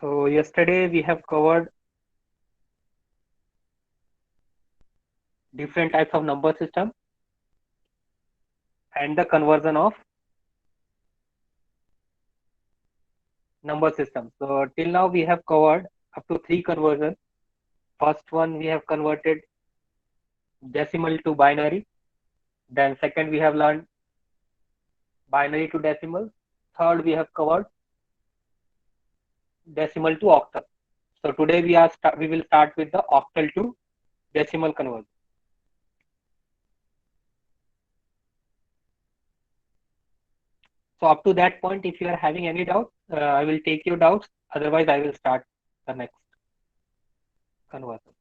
So yesterday we have covered different types of number system and the conversion of number system. So till now we have covered up to three conversions. First one we have converted decimal to binary. Then second we have learned binary to decimal. Third we have covered decimal to octal. So today we will start with the octal to decimal conversion. So up to that point, if you are having any doubt, I will take your doubts. Otherwise, I will start the next conversion.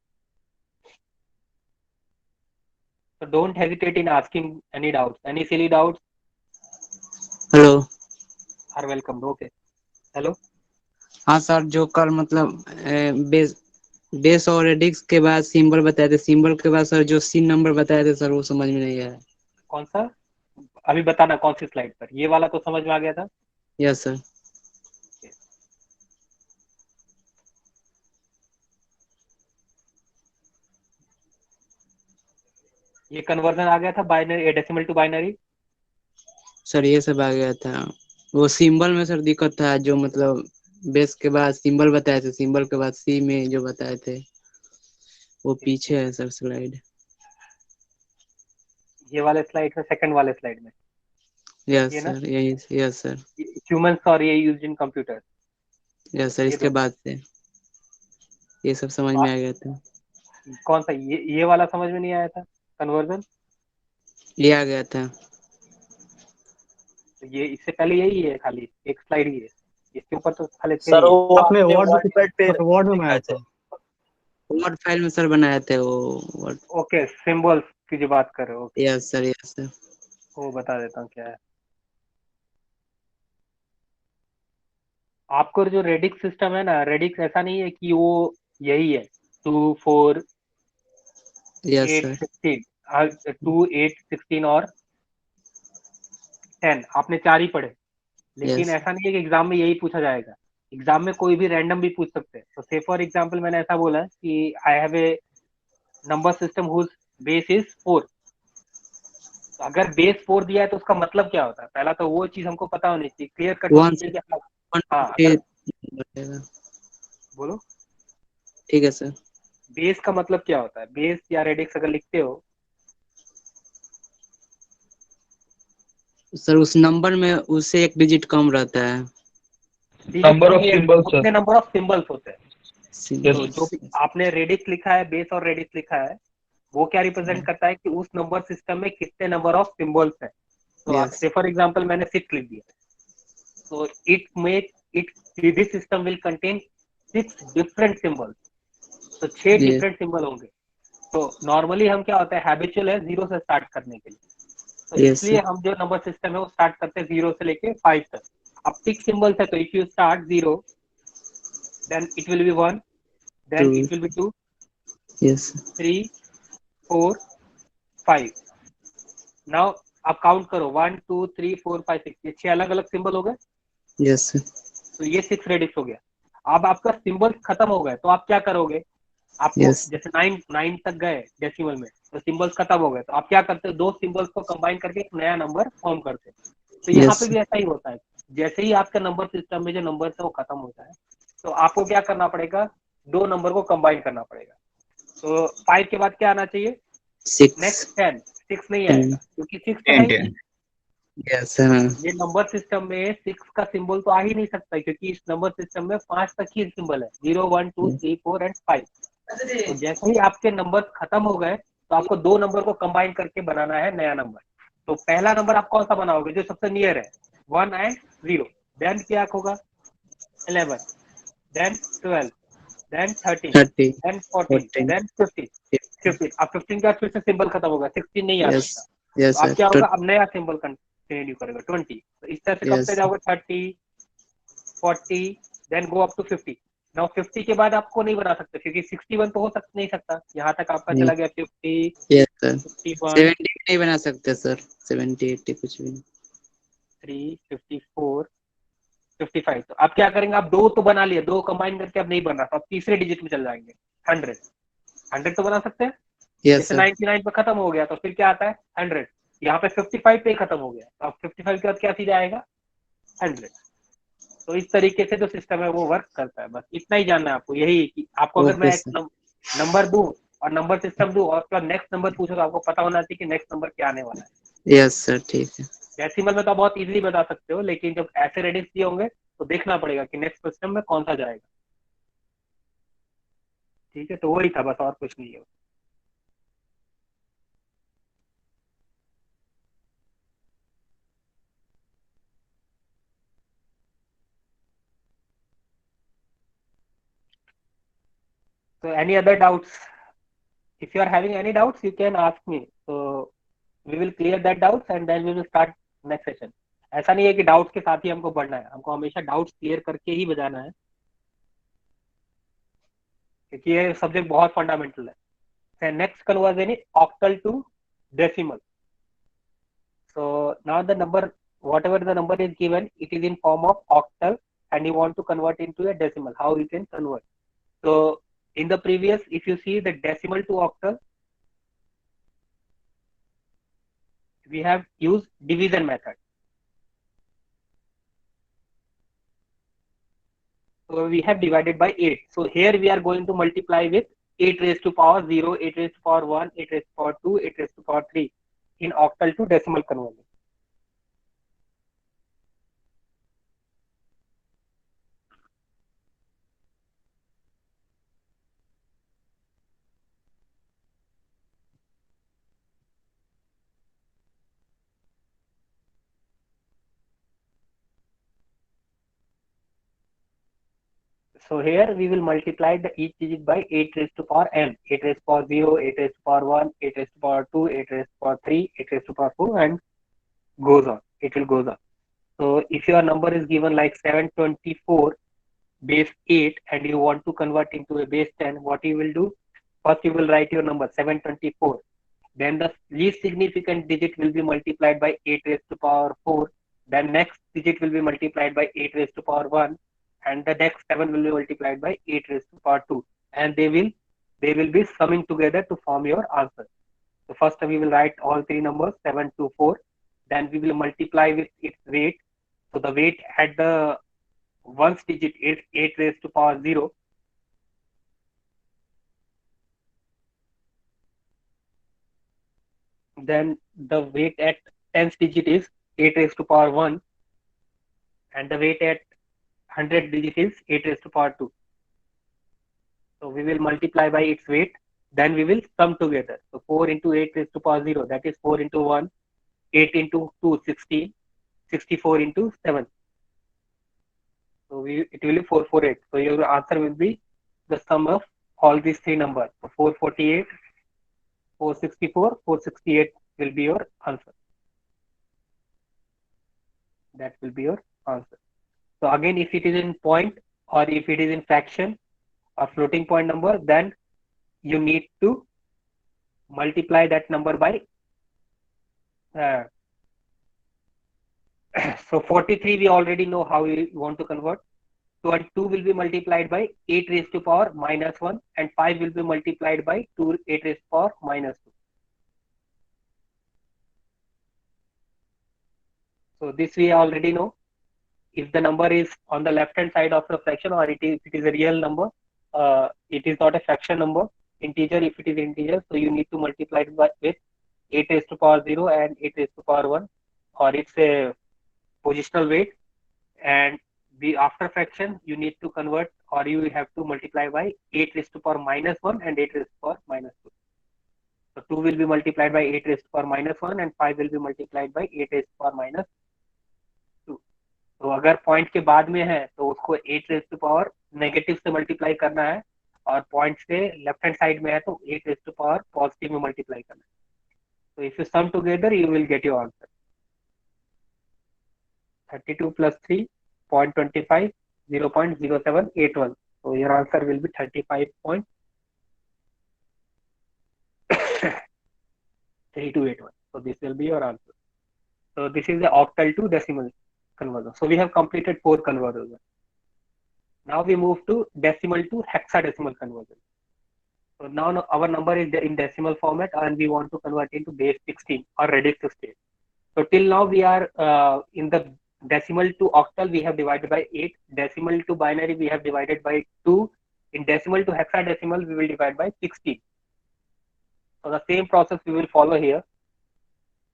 So don't hesitate in asking any doubts. Any silly doubts hello. are welcome. Okay. Hello. हाँ sir, जो कल मतलब base base और radix के बाद symbol बताए थे, symbol के बाद सर जो सीन नंबर बताए थे सर, वो समझ में नहीं आया। कौन सा? अभी बताना कौन सी स्लाइड पर? ये वाला तो समझ में आ गया था। Yes sir. ये कन्वर्जन आ गया था binary decimal to binary. Sir ये सब आ गया था। वो सिंबल में सर दिक्कत था, जो मतलब बेस के बाद सिंबल बताए थे, सिंबल के बाद सी में जो बताए थे वो पीछे है सर स्लाइड। ये वाले स्लाइड में, सेकंड वाले स्लाइड में यस ये ना, सर, यही। Yes sir. ह्यूमंस और ये use in computer, yes sir, ये इसके दोनों। बाद से ये सब समझ में आ गया था। कौन सा? ये वाला समझ में नहीं आया था कन्वर्जन। ये आ गया था। तो ये इससे पहले यही है, खाली एक स्लाइड ही है। इसके ऊपर तो खाली थे सर ये। वो आपने आपने वर्ड वर्ड पैड पे वर्ड में बनाया दिखाए थे। था। वर्ड फाइल में सर बनाए थे वो वर्ड। ओके, सिंबल्स की जो बात कर रहे हो। Okay, yes sir, yes sir. वो बता देता हूँ क्या है। आपको जो रेडिक्स सिस्टम है ना, रेडिक्स ऐसा नहीं है कि वो यही है 2 4 यस 8 सर। 16, 2 8 16 और 10 आपने चार ही पढ़े। लेकिन यस ऐसा नहीं है कि एग्जाम में यही पूछा जाएगा। एग्जाम में कोई भी रैंडम भी पूछ सकते हैं। तो से फॉर एग्जाम्पल मैंने ऐसा बोला है कि I have a number system whose base is 4। तो अगर बेस 4 दिया है तो उसका मतलब क्या होता है, पहला तो वो चीज हमको पता होनी चाहिए, क्लियर कट होनी वन चाहिए कि हाँ, अगर 128 बोलो ठीक है सर। बेस का मतलब क्या होता है। बेस या रेडिक्स अगर लिखते हो, सर उस नंबर में उससे एक डिजिट कम रहता है। डिजिट नंबर ऑफ नहीं है, सिंबल्स सर। उतने नंबर ऑफ सिंबल्स होते हैं। तो जो सिंबल्स। भी आपने रेडिक्स लिखा है, बेस और रेडिक्स लिखा है, वो क्या रिप्रेजेंट करता है कि उस नंबर सिस्टम में कितने नंबर ऑफ सिंबल्स है। तो यस से फॉर एग्जांपल मैंने 6 लिख दिया, तो it this system will contain 6 different symbols. तो 6 यस डिफरेंट सिंबल होंगे। तो नॉर्मली हम क्या होता है, हैबिचुअल है जीरो से स्टार्ट करने के लिए। तो यस इसलिए हम जो नंबर सिस्टम है वो स्टार्ट करते हैं जीरो से लेके 5 तक। अब 6 सिंबल्स है, तो if you start zero, then it will be 1, two. Then it will be 2, yes 3, 4, 5। Now आप काउंट करो, 1 2 3 4 5 6, ये 6 अलग अलग सिंबल हो गए। यस तो ये 6 रेडिक्स हो गया। अब आपका सिंबल खत्म हो गए तो आप क्या करोगे, आपको यस जैसे 9 तक गए डेसिमल में, तो सिंबल्स खत्म हो गए, तो आप क्या करते हो, दो सिंबल्स को कंबाइन करके एक नया नंबर फॉर्म करते हो। तो यहाँ यस पे भी ऐसा ही होता है। जैसे ही आपका नंबर सिस्टम में जो नंबर है वो खत्म होता है, तो आपको क्या करना पड़ेगा, दो नंबर को कंबाइन करना पड़ेगा। तो 5 के बाद क्या आना चाहिए, सिक्स नेक्स्ट 10। 6 नहीं टेन। आएगा क्योंकि 6 तो है टेन ही नहीं। टेन। यस हाँ। ये नंबर सिस्टम में 6 का सिंबल तो आ ही नहीं सकता, क्योंकि इस नंबर सिस्टम में 5 तक ही सिंबल है, 0 1 2 3 4 एंड 5। तो जैसे ही आपके नंबर खत्म हो गए, तो आपको दो नंबर को कंबाइन करके बनाना है नया नंबर। तो पहला नंबर आप कौन सा बनाओगे, जो सबसे नियर है, 1 एंड 0। देन क्या होगा, 11, देन 12, देन 13, 30 देन 14, 14 देन 15। 15 अब 15 का फिर से सिंबल खत्म होगा, 16 नहीं आ यस सकता। तो यस अब क्या सर। होगा, अब नया सिंबल कंटिन्यू करेगा 20। तो इस तरह से कब यस तक जाओगे, 30, 40, then go up to 50। Now 50 के बाद आपको नहीं बना सकते, क्योंकि 61 तो नहीं सकता। यहाँ तक आपका नहीं। चला गया 50, यस सर। 51, 70 नहीं बना सकते सर, 70 80 कुछ भी नहीं। 3, 54, 55। तो आप क्या करेंगे, आप दो तो बना लिए, दो कंबाइन करके अब नहीं बन रहा, तो आप तीसरे डिजिट में चल जाएंगे। 100 तो बना सकते हैं। यस जैसे सर। 99 पे खत्म हो गया तो फिर क्या आता है 100। यहाँ पे 55 पे खत्म हो गया, तो अब 55 के बाद क्या सीधा आएगा 100। तो इस तरीके से जो सिस्टम है वो वर्क करता है। बस इतना ही जानना है आपको, यही कि आपको अगर ओके मैं एक सर। नंबर दूं और नंबर सिस्टम दूं और उसका नेक्स्ट नंबर पूछो तो आपको पता होना चाहिए कि नेक्स्ट नंबर क्या आने वाला है। यस सर ठीक है। डेसिमल में तो आप बहुत इजीली बता सकते हो, लेकिन जब ऐसे रेडिक्स दिए होंगे तो देखना पड़ेगा कि नेक्स्ट सिस्टम में कौन सा जाएगा। ठीक है, तो वही था बस, और कुछ नहीं है। So any other doubts? If you are having any doubts, you can ask me. So we will clear that doubts and then we will start next session. ऐसा नहीं है कि डाउट्स के साथ ही हमको पढ़ना है, हमको हमेशा डाउट्स क्लियर करके ही बजाना है, क्योंकि ये सब्जेक्ट बहुत फंडामेंटल है। Next conversion is octal to decimal. So now the number, whatever the number is given, it is in form of octal, and you want to convert into a decimal. How you can convert? So in the previous, if you see the decimal to octal, we have used division method. So we have divided by 8. So here we are going to multiply with 8 raised to power 0, 8 raised to power 1, 8 raised to power 2, 8 raised to power 3 in octal to decimal conversion. So here we will multiply the each digit by 8 raised to power n, 8 raised to power 0, 8 raised to power 1, 8 raised to power 2, 8 raised to power 3, 8 raised to power 4, and goes on. It will goes on. So if your number is given like 724 base 8 and you want to convert into a base 10, what you will do? First you will write your number 724. Then the least significant digit will be multiplied by 8 raised to power 4. Then next digit will be multiplied by 8 raised to power 1, and the next 7 will be multiplied by 8 raised to power 2, and they will be summing together to form your answer. So first we will write all three numbers 7 to 4. Then we will multiply with its weight. So the weight at the ones digit is 8 raised to power 0. Then the weight at tens digit is 8 raised to power 1, and the weight at 100 digit is 8 raised to power 2. So we will multiply by its weight. Then we will sum together. So 4 into 8 raised to power 0, that is 4 into 1, 8 into 2, 16, 64 into 7. So it will be 448. So your answer will be the sum of all these three numbers. So 448, 464, 468 will be your answer. That will be your answer. So again, if it is in point or if it is in fraction or floating point number, then you need to multiply that number by uh, so 43 we already know how we want to convert. So and 2 will be multiplied by 8 raised to power minus 1, and 5 will be multiplied by 2 8 raised to power minus 2. So this we already know. If the number is on the left hand side of the fraction, or it is a real number, it is not a fraction number, integer. If it is integer, so you need to multiply it by with 8 raised to power 0 and 8 raised to power 1, or it's a positional weight. And the after fraction you need to convert, or you have to multiply by 8 raised to power minus 1 and 8 raised to power minus 2. So 2 will be multiplied by 8 raised to power minus 1 and 5 will be multiplied by 8 raised to power minus 2. तो अगर point के बाद में है तो उसको 8 raise to power negative से multiply करना है, और पॉइंट से लेफ्ट हैंड साइड में है तो 8 रेज टू पावर पॉजिटिव में मल्टीप्लाई करना है. तो if you sum together you will get your answer. 32 plus 3, 0.25, 0.0781. So your answer will be 35.3281. So this will be your answer. So this is the octal to decimal. conversion. So we have completed 4 conversions. Now we move to decimal to hexadecimal conversion. So now our number is in decimal format and we want to convert into base 16 or Redis 16. So till now we are in the decimal to octal we have divided by 8, decimal to binary we have divided by 2, in decimal to hexadecimal we will divide by 16. So the same process we will follow here.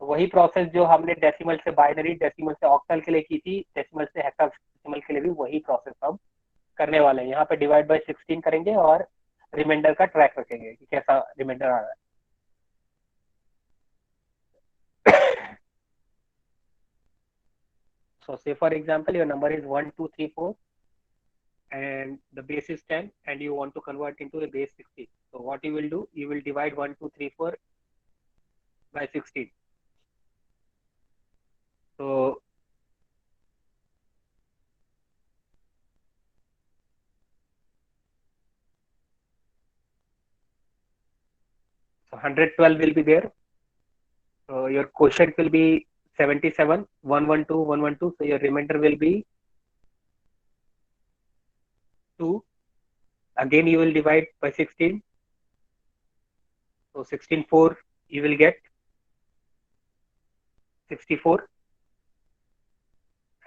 वही process जो हमने decimal से binary, decimal से octal के लिए की थी, decimal से हेक्साडेसिमल के लिए भी वही प्रोसेस हम करने वाले हैं. यहाँ पे डिवाइड बाय 16 करेंगे और रिमाइंडर का ट्रैक रखेंगे कि कैसा रिमाइंडर आ रहा है. So say for example your number is 1 2 3 4 and the base is 10 and you want to convert into a base 16. So what you will do, you will divide 1 2 3 4 by 16. So 112 will be there. So your quotient will be 77, 112, 112. So your remainder will be 2. Again, you will divide by 16. So 16 4, you will get 64.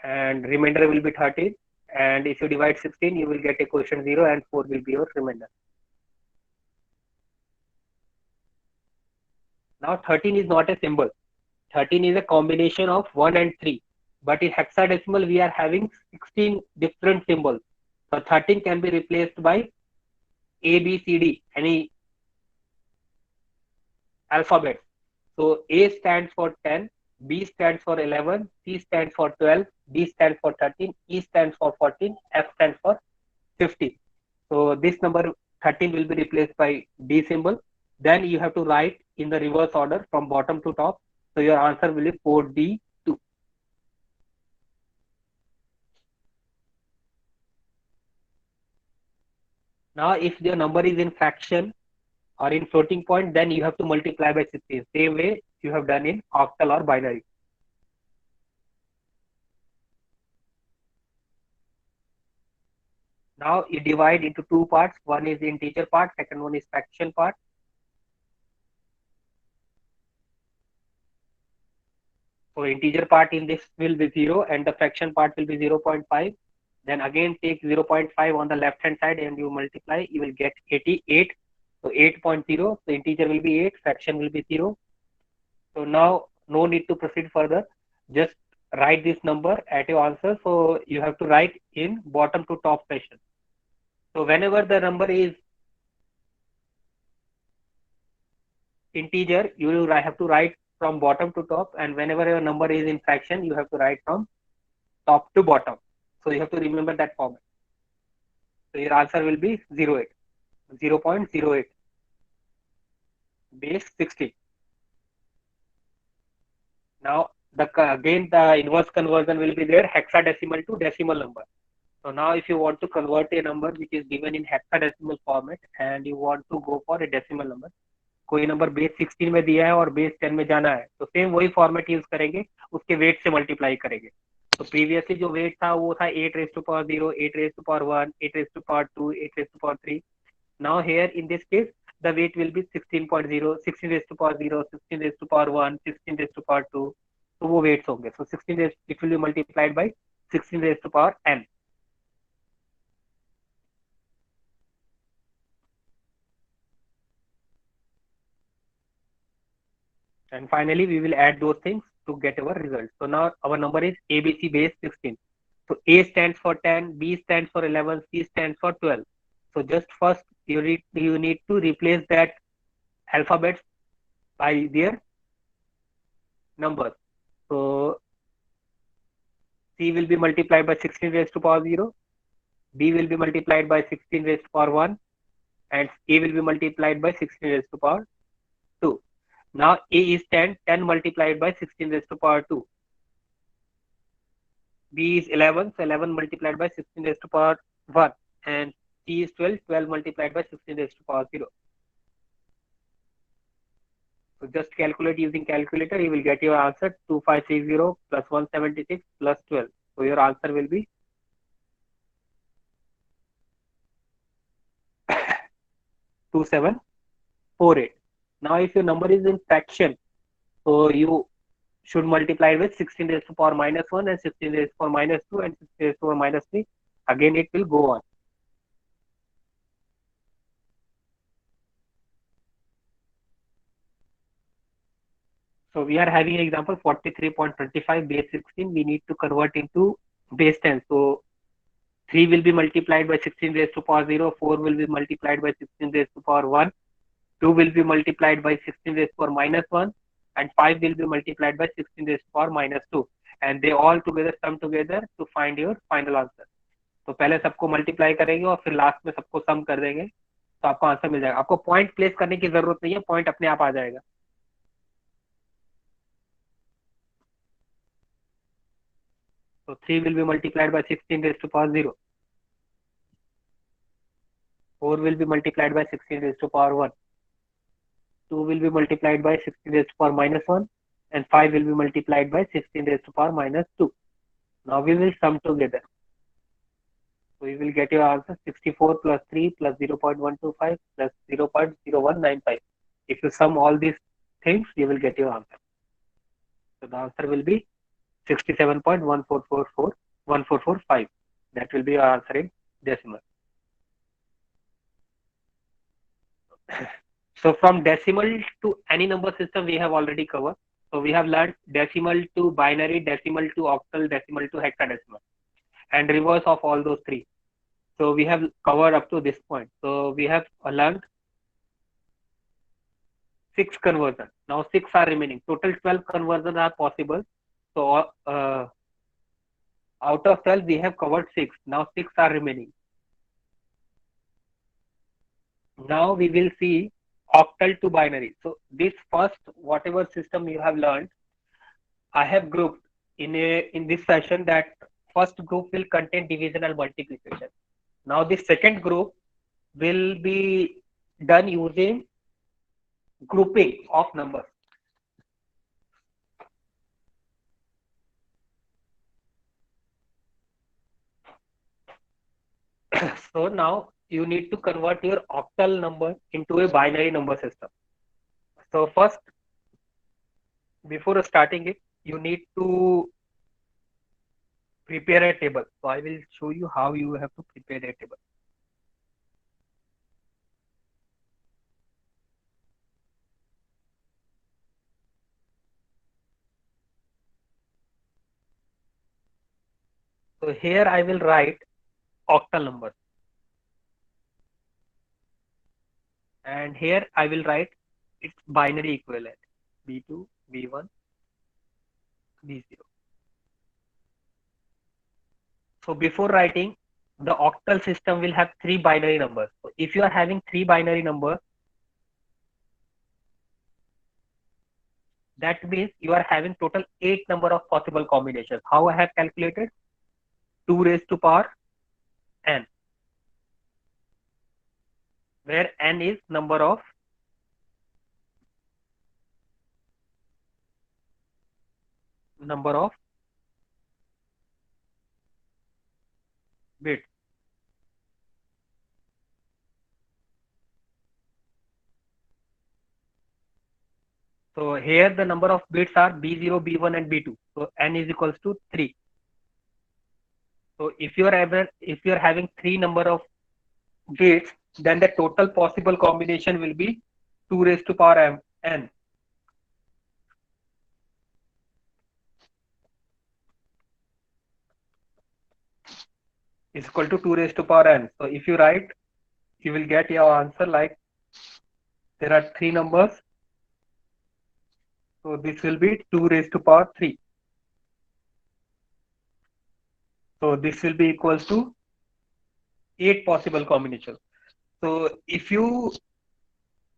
And remainder will be 13. And if you divide 16, you will get a quotient 0 and 4 will be your remainder. Now 13 is not a symbol. 13 is a combination of 1 and 3. But in hexadecimal, we are having 16 different symbols. So 13 can be replaced by A, B, C, D, any alphabet. So A stands for 10, B stands for 11, C stands for 12, D stands for 13, E stands for 14, F stands for 15. So this number 13 will be replaced by D symbol. Then you have to write in the reverse order from bottom to top. So your answer will be 4D2. Now if your number is in fraction or in floating point, then you have to multiply by 16. Same way you have done in octal or binary. Now you divide into two parts. One is the integer part, second one is fraction part. So integer part in this will be 0 and the fraction part will be 0.5. Then again take 0.5 on the left hand side and you multiply, you will get 88. So 8.0, so integer will be 8, fraction will be 0. So now no need to proceed further. Just write this number at your answer. So you have to write in bottom to top fashion. So whenever the number is integer, you will have to write from bottom to top, and whenever your number is in fraction, you have to write from top to bottom. So you have to remember that format. So your answer will be 08, 0.08, base 60. Now again the inverse conversion will be there, hexadecimal to decimal number. So now if you want to convert a number which is given in hexadecimal format and you want to go for a decimal number, कोई number base 16 में दिया है और base 10 में जाना है, तो same वही फॉर्मेट यूज करेंगे, उसके वेट से मल्टीप्लाई करेंगे. तो प्रीवियसली जो वेट था वो था 8 raised to power 0, 8 raised to power 1, 8 raised to power 2, 8 raised to power 3. Now here in this case the weight will be 16.0, 16 raised to power 0, 16 raised to power 1, 16 raised to power 2. तो वो weights होंगे. So 16 raised, it will be multiplied by 16 raised to power n. And finally, we will add those things to get our result. So now our number is ABC base 16. So A stands for 10, B stands for 11, C stands for 12. So just first you need to replace that alphabets by their numbers. So C will be multiplied by 16 raised to power 0, B will be multiplied by 16 raised to power 1, and A will be multiplied by 16 raised to power 2. Now A is 10, 10 multiplied by 16 raised to power 2. B is 11, so 11 multiplied by 16 raised to power 1. And C is 12, 12 multiplied by 16 raised to power 0. So just calculate using calculator, you will get your answer 2530 plus 176 plus 12. So your answer will be 2748. Now if your number is in fraction, so you should multiply it with 16 raised to power minus 1 and 16 raised to power minus 2 and 16 raised to power minus 3. Again it will go on. So we are having an example 43.25 base 16. We need to convert into base 10. So 3 will be multiplied by 16 raised to power 0, 4 will be multiplied by 16 raised to power 1, 2 will be multiplied by 16 raised to power minus 1, and 5 will be multiplied by 16 raised to power minus 2. And they all together sum together to find your final answer. तो पहले सबको multiply करेंगे और फिर last में सबको सम कर देंगे तो आपको आंसर मिल जाएगा. आपको पॉइंट प्लेस करने की जरूरत नहीं है, पॉइंट अपने आप आ जाएगा. So 3 will be multiplied by 16 raised to power 0. 4 will be multiplied by 16 raised to power 1. 2 will be multiplied by 16 raised to power minus 1. And 5 will be multiplied by 16 raised to power minus 2. Now we will sum together. So you will get your answer 64 plus 3 plus 0.125 plus 0.0195. If you sum all these things, you will get your answer. So the answer will be 67.1445. That will be your answer in decimal. So from decimal to any number system we have already covered. So we have learned decimal to binary, decimal to octal, decimal to hexadecimal, and reverse of all those three. So we have covered up to this point. So we have learned 6 conversions. Now 6 are remaining. Total 12 conversions are possible. So out of 12 we have covered 6. Now 6 are remaining. Now we will see octal to binary. So this first whatever system you have learned, I have grouped in this session that first group will contain division and multiplication. Now the second group will be done using grouping of numbers. So now you need to convert your octal number into a binary number system. So first, before starting it, you need to prepare a table. So I will show you how you have to prepare a table. So here I will write octal numbers. And here I will write its binary equivalent B2, B1, B0. So before writing, the octal system will have 3 binary numbers. So if you are having 3 binary numbers, that means you are having total 8 number of possible combinations. How I have calculated? 2 raised to power n, where n is number of bits. So here the number of bits are B0, B1 and B2. So n is equals to 3. So if you are having 3 number of bits, then the total possible combination will be 2 raised to power n. Is equal to 2 raised to power n. So if you write, you will get your answer like there are 3 numbers. So this will be 2 raised to power 3. So this will be equals to 8 possible combinations. So if you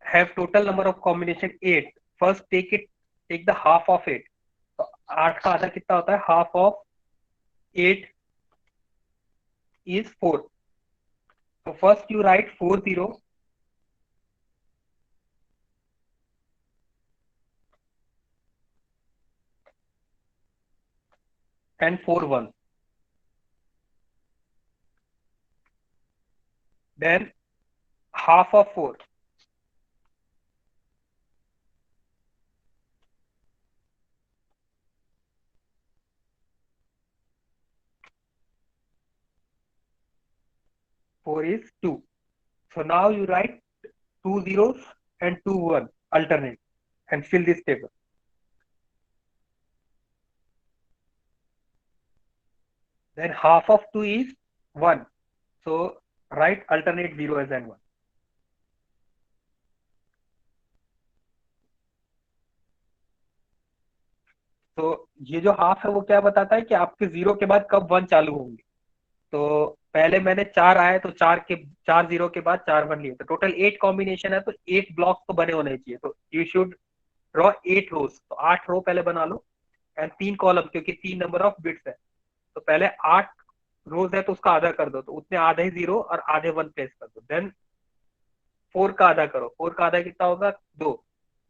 have total number of combination 8, first take the half of 8. So 8 का आधा कितना होता है? Half of 8 is 4. So first you write 40 and 41. then half of 4. Four is 2. So now you write 2 zeros and 2 1 alternate and fill this table. Then half of 2 is 1. So write alternate 0 as and 1. तो ये जो half है वो क्या बताता है कि आपके 0 के बाद कब 1 चालू होंगे। तो पहले मैंने 4 आए तो 4 0 के बाद 4 1 लिए, तो टोटल 8 कॉम्बिनेशन है, तो 8 ब्लॉक तो बने होने चाहिए। तो यू शुड ड्रॉ 8 रोज। तो 8 रो पहले बना लो एंड 3 कॉलम, क्योंकि 3 नंबर ऑफ बिट्स है। तो पहले 8 रोज है तो उसका आधा कर दो, तो उतने आधे 0 और आधे 1 प्लेस कर दो। देन 4 का आधा करो, 4 का आधा कितना होगा 2।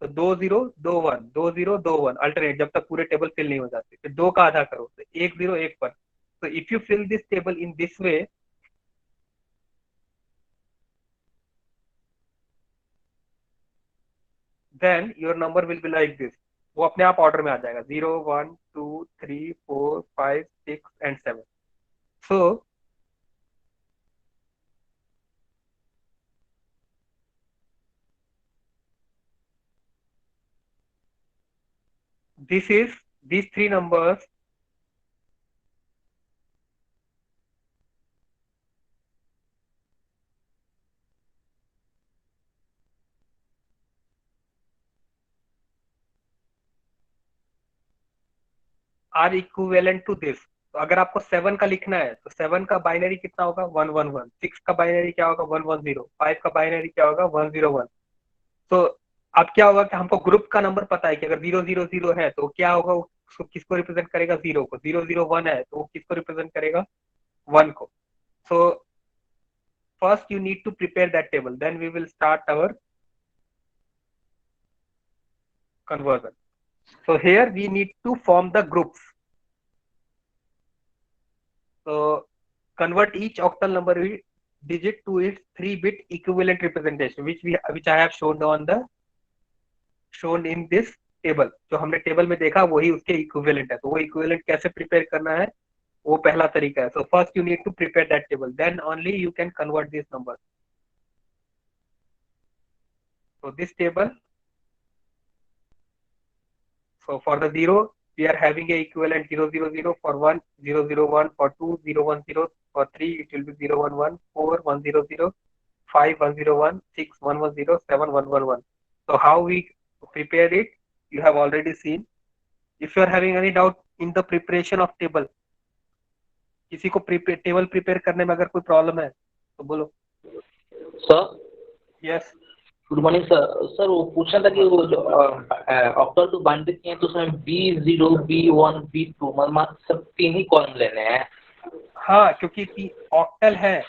तो 2 0 2 1 2 0 2 1 अल्टरनेट जब तक पूरे टेबल फिल नहीं हो जाते। फिर 2 का आधा करो, तो 1 0 1 1। तो if you fill this table in this way, then your number will be like this। वो अपने आप ऑर्डर में आ जाएगा 0 1 2 3 4 5 6 and 7। so these 3 numbers are equivalent to this। तो अगर आपको 7 का लिखना है तो 7 का बाइनरी कितना होगा 1 1 1। 6 का बाइनरी क्या होगा 1 1 0। 5 का बाइनरी क्या होगा 1 0 1। तो अब क्या होगा कि हमको ग्रुप का नंबर पता है कि अगर 0 0 0 है तो क्या होगा, उसको किसको रिप्रेजेंट करेगा 0 को। 0 0 1 है तो वो किसको रिप्रेजेंट करेगा 1 को। so first you need to prepare that table, then we will start our conversion। so here we need to form the groups। so convert each octal number digit to its 3-bit equivalent representation, which I have shown in this table। जो हमने table में देखा वही उसके equivalent है। तो वो equivalent कैसे प्रिपेयर करना है वो पहला तरीका है। so first you need to prepare that table, then only you can convert this number। so this table, so for the 0 we are having a equivalent 0 0 0, for 1 0 0 1, for 2 0 1 0, for 3 it will be 0 1 1, 4 1 0 0, 5 1 0 1, 6 1 1 0, 7 1 1 1। so how we prepare it you have already seen। if you are having any doubt in the preparation of table, किसी को table prepare करने में अगर कोई problem है तो बोलो। Sir yes good morning sir. Sir वो पूछना था कि वो जो ऑक्टल टू बाइनरी किए हैं तो उसमें B0 B1 B2 मतलब सब 3 ही कॉलम लेने हैं। हाँ, क्योंकि ऑक्टल है।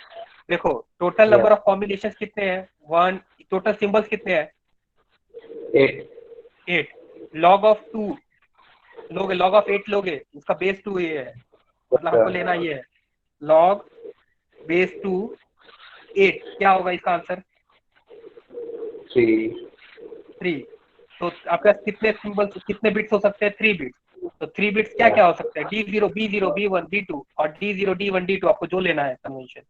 देखो टोटल नंबर ऑफ कॉम्बिनेशन कितने हैं 1, टोटल सिंबल्स कितने हैं 8। लॉग ऑफ 2 लोगे, लॉग ऑफ 8 लोगे, उसका बेस 2 ये है, मतलब हमको लेना ये है लॉग बेस 2 8। क्या होगा इसका आंसर 3। तो आपके पास कितने सिंबल्स कितने बिट्स हो सकते हैं 3 बिट्स। तो 3 बिट्स क्या क्या हो सकते हैं D0 B0 B1 B2 और D0 D1 D2 आपको जो लेना है कन्वेंशन।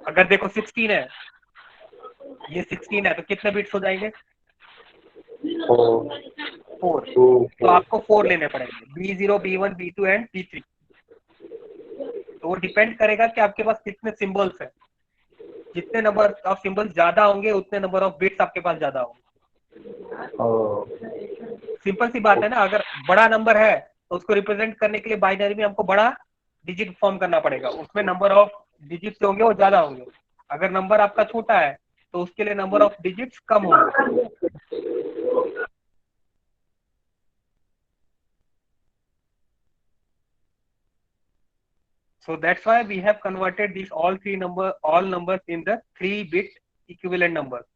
अगर देखो 16 है, ये 16 है तो कितने बिट्स हो जाएंगे 4। तो आपको 4 लेने पड़ेंगे B0 B1 B2 and B3। तो वो डिपेंड करेगा कि आपके पास कितने सिंबल्स हैं। जितने नंबर ऑफ सिंबल्स ज्यादा होंगे उतने नंबर ऑफ बिट्स आपके पास ज्यादा होंगे। सिंपल सी बात है ना। अगर बड़ा नंबर है तो उसको रिप्रेजेंट करने के लिए बाइनरी में हमको बड़ा डिजिट फॉर्म करना पड़ेगा, उसमें नंबर ऑफ डिजिट्स होंगे वो ज्यादा होंगे। अगर नंबर आपका छोटा है तो उसके लिए नंबर ऑफ डिजिट्स कम होंगे। So that's why we have converted these all numbers in the 3-bit equivalent number।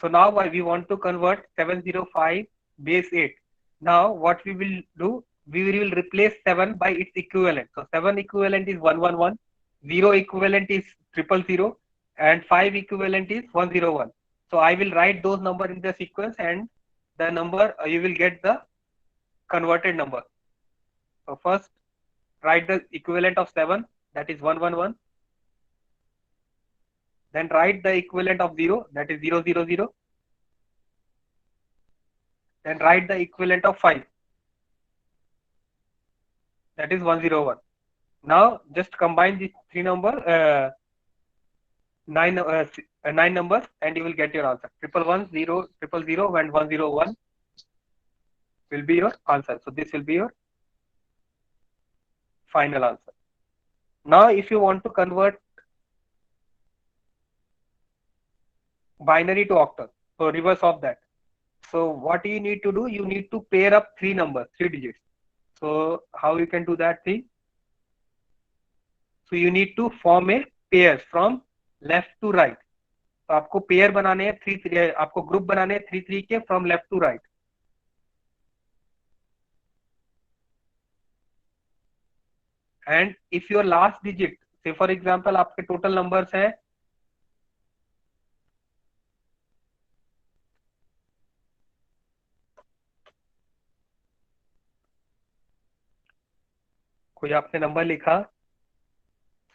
So now we want to convert 705 base 8। Now what we will do, we will replace 7 by its equivalent. So 7 equivalent is 111, 0 equivalent is 000, and 5 equivalent is 101. So I will write those numbers in the sequence, and the number you will get the converted number. So first write the equivalent of 7, that is 111. Then write the equivalent of 0, that is 000. Then write the equivalent of 5, that is 101. Now just combine these three numbers, nine numbers, and you will get your answer. 111, 0, 000, and 101 will be your answer. So this will be your final answer. Now if you want to convert binary to octal, so reverse of that. So what you need to do, you need to pair up three numbers, 3 digits. So how you can do that thing? So you need to form a pair from left to right. तो आपको pair बनाने हैं 3 आपको group बनाने हैं 3 के from left to right. And if your last digit, say for example आपके total numbers है कोई आपने नंबर लिखा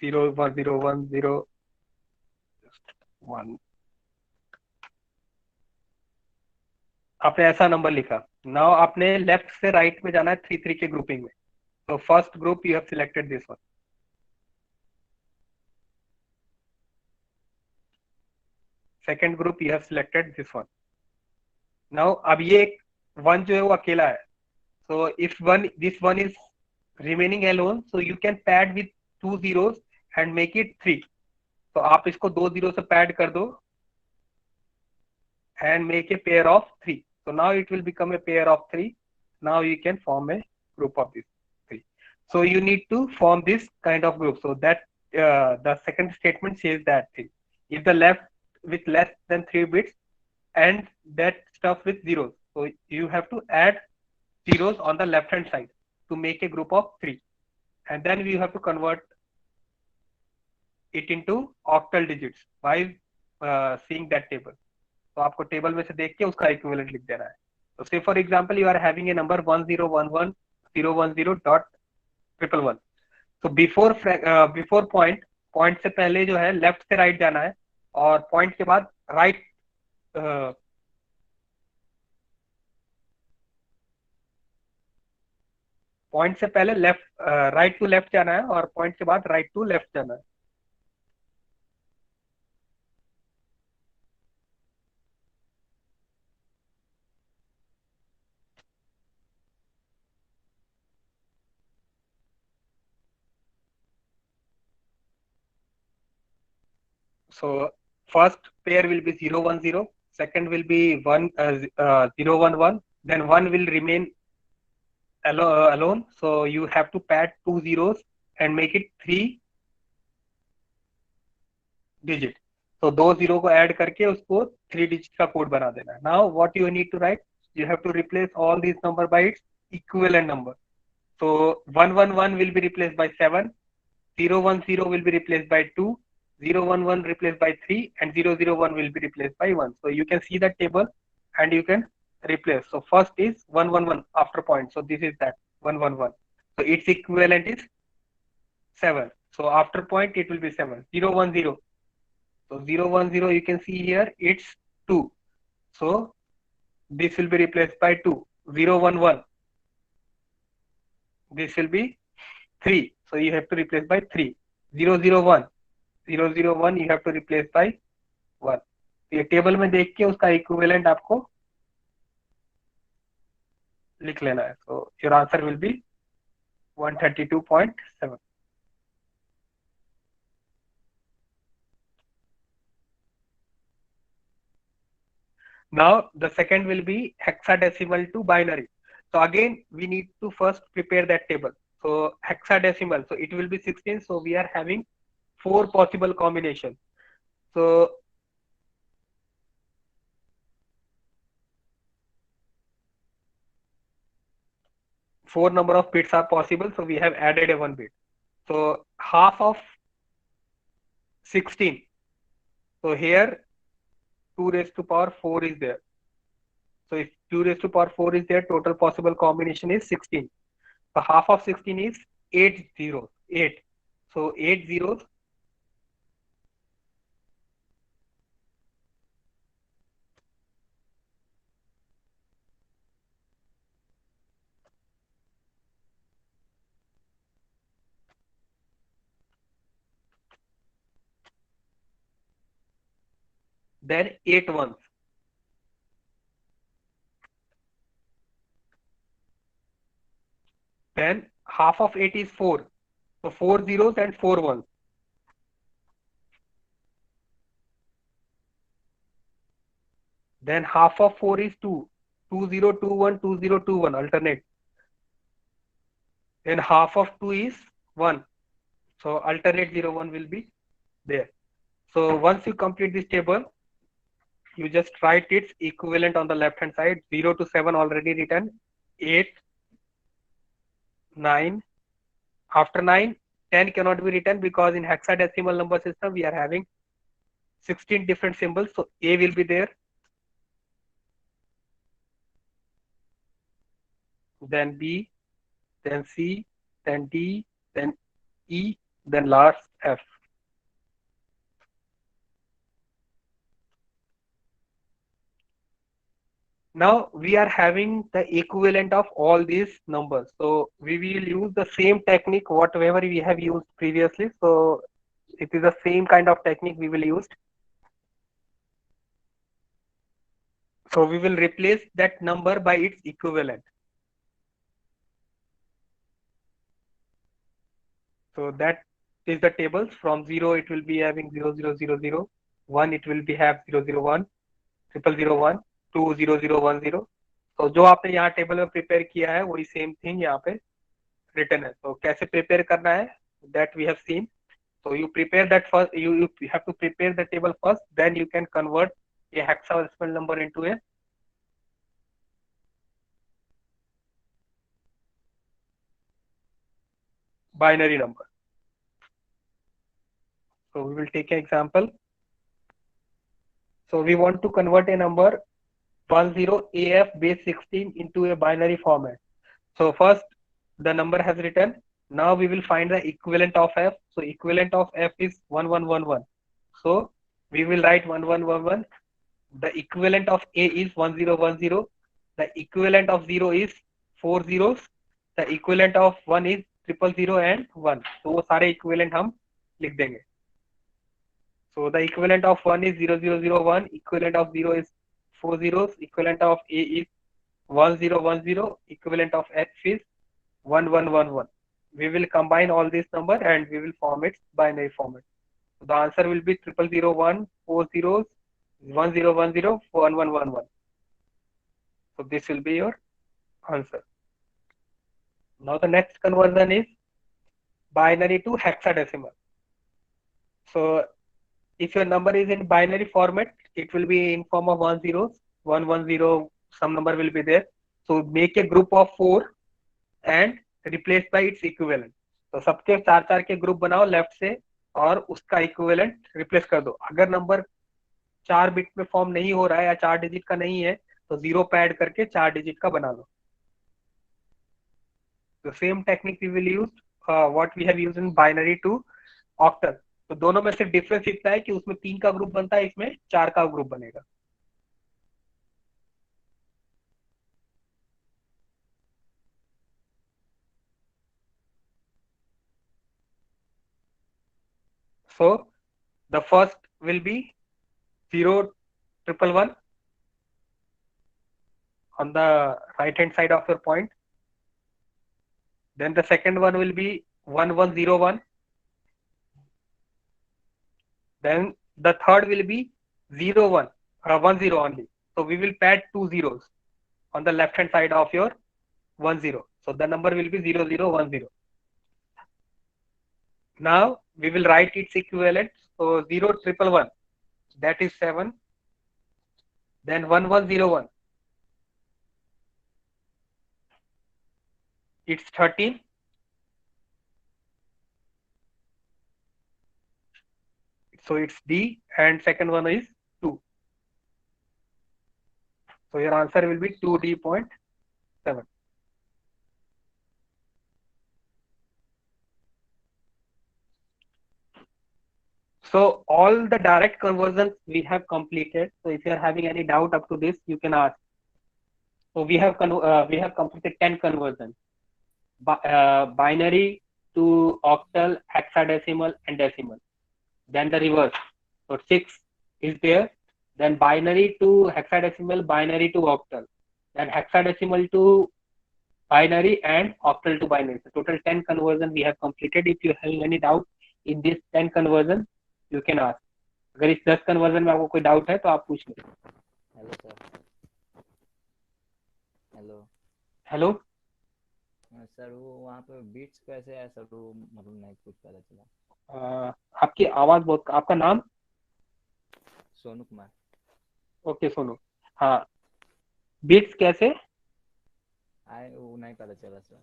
01010 आपने ऐसा नंबर लिखा. नाउ आपने लेफ्ट से राइट में जाना है 3 के ग्रुपिंग में. So first group you have selected this one. Second group you have selected this one. Now अब ये one जो है वो अकेला है. So if this one is remaining alone, so you can pad with 2 zeros and make it 3. तो आप इसको 2 जीरो से पैड कर दो and make a pair of 3. So now it will become a pair of 3. Now you can form a group of this 3. So you need to form this kind of group. So that the second statement says that thing. If the left with less than 3 bits and that stuff with zeros. So you have to add zeros on the left hand side to make a group of 3. And then we have to convert it into octal digits by seeing that table. तो आपको table में से देख के उसका equivalent लिख देना है. तो say for example you are having a number 1011010111. तो बिफोर पॉइंट से पहले जो है लेफ्ट से राइट जाना है और पॉइंट के बाद राइट पॉइंट से पहले लेफ्ट राइट टू लेफ्ट जाना है और पॉइंट के बाद राइट टू लेफ्ट जाना है. So first pair will be 010, second will be 011, then 1 will remain alone. So you have to pad 2 zeros and make it 3 digit. So 2 zero को add करके उसको 3 digit का code बना देना है. Now what you need to write? You have to replace all these number by its equivalent number. So 111 will be replaced by 7, 010 will be replaced by 2, 011 replaced by 3, and 001 will be replaced by 1. So you can see the table and you can replace. So first is 111 after point. So this is that 111. So its equivalent is 7. So after point it will be 7. 010. So 010 you can see here it's 2. So this will be replaced by 2. 011. This will be 3. So you have to replace by 3. 001. 001 you have to replace by 1. ये table में देख के उसका equivalent आपको लिख लेना है. So your answer will be 132.7. Now the second will be hexadecimal to binary. So again we need to first prepare that table. So hexadecimal, so it will be 16. So we are having 4 possible combinations. So 4 number of bits are possible, so we have added a 1 bit. So half of 16. So here 2 raised to power 4 is there. So if 2 raised to power 4 is there, total possible combination is 16. So half of 16 is 8 zeros. 8. So 8 zeros. Then 8 ones. Then half of 8 is 4. So 4 zeros and 4 ones. Then half of 4 is 2. 2 0 2 1 2 0 2 1 alternate. Then half of 2 is 1. So alternate 0 1 will be there. So once you complete this table, you just write its equivalent on the left hand side. 0 to 7 already written. 8, 9. After 9, 10 cannot be written because in hexadecimal number system we are having 16 different symbols. So A will be there. Then B, then C, then D, then E, then last F. Now we are having the equivalent of all these numbers. So we will use the same technique whatever we have used previously. So it is the same kind of technique we will use. So we will replace that number by its equivalent. So that is the tables. From 0 it will be having 0 0 0 0. 1 it will be have 0 0 1, 0 0 1, 2 0 0 1 0. तो जो आपने यहाँ table में prepare किया है वही same thing यहाँ पे रिटर्न है. तो कैसे प्रिपेयर करना है that we have seen. So you prepare that first. You have to prepare the table first. Then you can convert a hexadecimal number into a binary number. So we will take an example. So we want to convert a number 10AF base 16 into a binary format. So first the number has written. Now we will find the equivalent of F. So equivalent of F is 1111. So we will write 1111. The equivalent of A is 1010. The equivalent of 0 is 4 zeros. The equivalent of 1 is 000 and 1. So वो सारे equivalent हम लिख देंगे. So the equivalent of 1 is 0001. Equivalent of 0 is 4 zeros. Equivalent of A is 1010. Equivalent of X is 1111. We will combine all these number and we will form its binary format. So the answer will be 0001, 4 zeros, 1010, 1111. So this will be your answer. Now the next conversion is binary to hexadecimal. So if your number is in binary format, it will be in form of 1 zeros, 110, some number will be there. So make a group of 4 and replace by its equivalent. तो सबके 4-4 के group बनाओ left से और उसका equivalent replace कर दो. अगर नंबर 4 बिट में फॉर्म नहीं हो रहा है या 4 डिजिट का नहीं है तो 0 पे ऐड करके 4 डिजिट का बना लो. The same technique we will use what we have used in binary to octal. तो दोनों में सिर्फ डिफरेंस इतना है कि उसमें 3 का ग्रुप बनता है, इसमें 4 का ग्रुप बनेगा. So the first will be 0111 on the right hand side of your point. Then the second one will be 1101. Then the third will be 01, 10 only. So we will pad 2 zeros on the left hand side of your 10. So the number will be 0010. Now we will write its equivalent. So 0111, that is 7. Then 1101. it's 13. So it's D, and second one is 2. So your answer will be 2D.7. So all the direct conversions we have completed. So if you are having any doubt up to this, you can ask. So we have completed 10 conversions. Binary to octal, hexadecimal, and decimal. Then the reverse. So 6 is there. Then binary to hexadecimal, binary to octal. Then hexadecimal to binary, and octal to binary. So total 10 conversion we have completed. If you have any doubt in this 10 conversion, you can ask. अगर इस 10 conversion में आपको कोई doubt है तो आप पूछ लें. Hello sir. Hello hello sir, वो वहाँ पे बीट्स कैसे है सर? वो मतलब नहीं कुछ पता चला. आपकी आवाज बहुत. आपका नाम? सोनू कुमार. ओके सोनू. हाँ, बीट्स कैसे आए वो नहीं पता चला सर.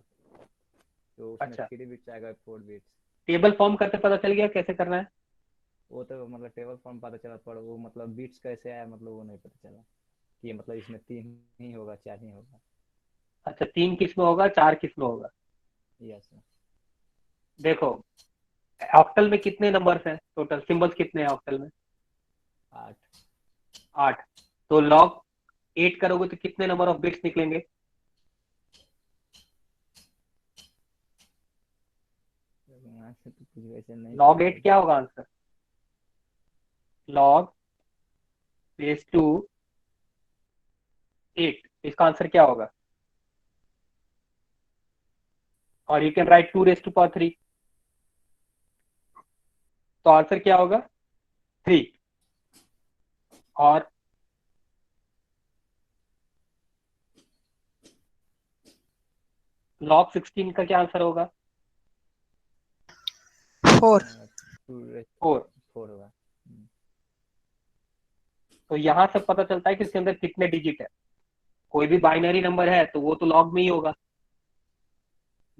तो उसमें अच्छा. 3 बीट्स आएगा, 4 बीट्स. टेबल फॉर्म करके पता चल गया कैसे करना है? वो तो मतलब टेबल फॉर्म पता चला, पर वो मतलब बीट्स कैसे आया मतलब वो नहीं पता चला कि मतलब इसमें 3 ही होगा 4 ही होगा. अच्छा, 3 किस में होगा, 4 किस में होगा? Yes sir. देखो, ऑक्टल में कितने नंबर्स हैं टोटल? सिंबल्स कितने हैं ऑक्टल में? 8. तो लॉग 8 करोगे तो कितने नंबर ऑफ बिट्स निकलेंगे? तो कुछ वैसे नहीं. लॉग 8 क्या होगा आंसर? Log base 2 8. इसका आंसर क्या होगा? और you can write 2 raise to power 3. तो आंसर क्या होगा? 3. और लॉग 16 का क्या आंसर होगा? 4. 4 होगा. तो यहां से पता चलता है कि इसके अंदर कितने डिजिट है. कोई भी बाइनरी नंबर है तो वो तो लॉग में ही होगा,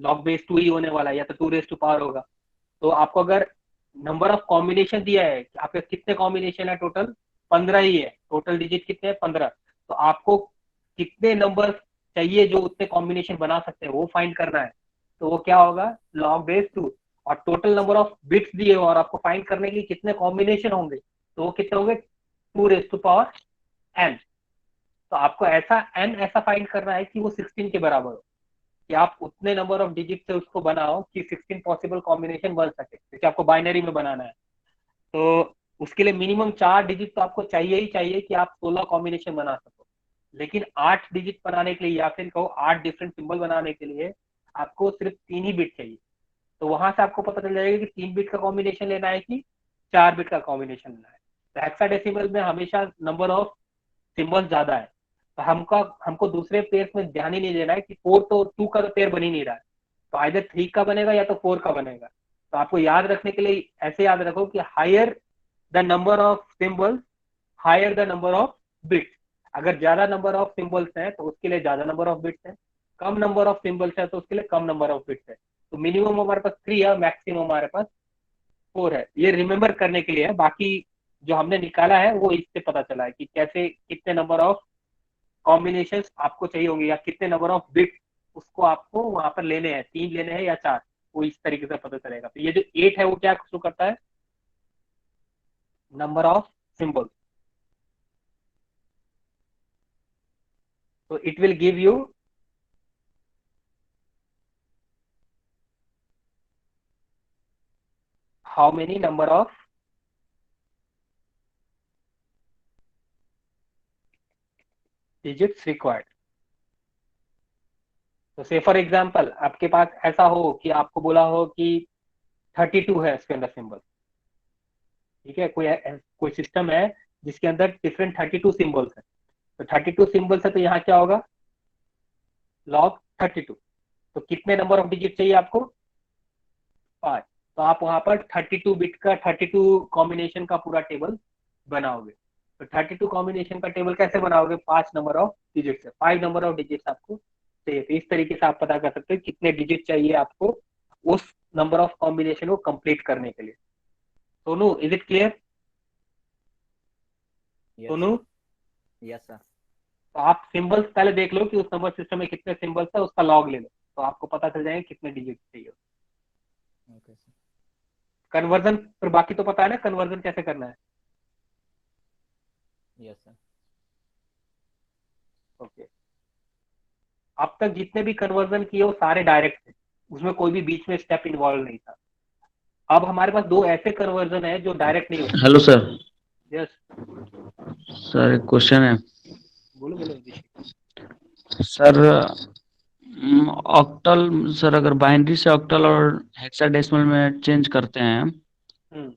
लॉग बेस 2 ही होने वाला है, या तो 2 रेज टू पावर होगा. तो आपको अगर नंबर ऑफ कॉम्बिनेशन दिया है कि आपके कितने कॉम्बिनेशन है, टोटल 15 ही है. टोटल डिजिट कितने हैं? 15. तो आपको कितने नंबर चाहिए जो उतने कॉम्बिनेशन बना सकते हैं वो फाइंड करना है. तो वो क्या होगा? Log base 2. और टोटल नंबर ऑफ बिट्स दिए हो और आपको फाइंड करने के लिए कितने कॉम्बिनेशन होंगे, तो वो कितने होंगे? 2 रेज टू पावर n. तो आपको ऐसा फाइंड करना है कि वो 16 के बराबर हो, कि आप उतने नंबर ऑफ डिजिट से उसको बनाओ कि 16 पॉसिबल कॉम्बिनेशन बन सके. जैसे आपको बाइनरी में बनाना है तो उसके लिए मिनिमम 4 डिजिट तो आपको चाहिए ही चाहिए कि आप 16 कॉम्बिनेशन बना सको. लेकिन 8 डिजिट बनाने के लिए, या फिर कहो 8 डिफरेंट सिंबल बनाने के लिए, आपको सिर्फ 3 ही बिट चाहिए. तो वहां से आपको पता चल जाएगा कि 3 बिट का कॉम्बिनेशन लेना है कि 4 बिट का कॉम्बिनेशन लेना है. तो हेक्साडेसिमल में हमेशा नंबर ऑफ सिंबल ज्यादा है. तो हमको दूसरे पेयर में ध्यान ही नहीं देना है कि 4 तो 2 का तो पेयर बन ही नहीं रहा है, तो आइदर 3 का बनेगा या तो 4 का बनेगा. तो आपको याद रखने के लिए ऐसे याद रखो कि higher the number of symbols, higher the number of bits. अगर ज्यादा नंबर ऑफ सिंबल्स है तो उसके लिए ज्यादा नंबर ऑफ बिट्स है, कम नंबर ऑफ सिंबल्स है तो उसके लिए कम नंबर ऑफ बिट्स है. तो मिनिमम हमारे पास 3 है, मैक्सिमम हमारे पास 4 है. ये रिमेम्बर करने के लिए है. बाकी जो हमने निकाला है वो इससे पता चला है कि कैसे कितने नंबर ऑफ कॉम्बिनेशन आपको चाहिए होंगे या कितने नंबर ऑफ बिट उसको आपको वहां पर लेने हैं, 3 लेने हैं या 4, वो इस तरीके से पता चलेगा. तो ये जो 8 है वो क्या शो करता है? Number of symbol. तो it will give you how many number of digits required. तो से फॉर एग्जांपल आपके पास ऐसा हो कि आपको बोला हो कि 32 है इसके अंदर सिंबल. ठीक है, कोई सिस्टम है जिसके अंदर डिफरेंट 32 सिंबल्स है. तो 32 सिंबल्स है तो यहाँ क्या होगा? लॉग 32. तो कितने नंबर ऑफ डिजिट चाहिए आपको? 5. तो आप वहां पर 32 बिट का 32 कॉम्बिनेशन का पूरा टेबल बनाओगे. तो 32 कॉम्बिनेशन का टेबल कैसे बनाओगे? 5 नंबर ऑफ डिजिट से. 5 नंबर ऑफ डिजिट आपको चाहिए। तो इस तरीके से आप पता कर सकते हो कितने डिजिट चाहिए आपको उस नंबर ऑफ कॉम्बिनेशन को कंप्लीट करने के लिए। Sonu, is it clear? Yes Sonu, yes sir. तो आप सिंबल्स पहले देख लो कि उस नंबर सिस्टम में कितने सिंबल्स है, उसका लॉग ले लो, तो आपको पता चल जाएगा कितने डिजिट चाहिए। Okay sir. कन्वर्जन फिर बाकी तो पता है ना, कन्वर्जन कैसे करना है? Yes sir. ओके, अब तक जितने भी कन्वर्जन किए वो सारे डायरेक्ट थे, उसमें कोई भी बीच में स्टेप इन्वॉल्व नहीं था। अब हमारे पास दो ऐसे कन्वर्जन है जो डायरेक्ट नहीं होते। Hello sir. यस, सर एक क्वेश्चन है बोलो बोलो ऋषि। सर। ऑक्टल सर, अगर बाइनरी से ऑक्टल और हेक्साडेसिमल में चेंज करते हैं हम्म,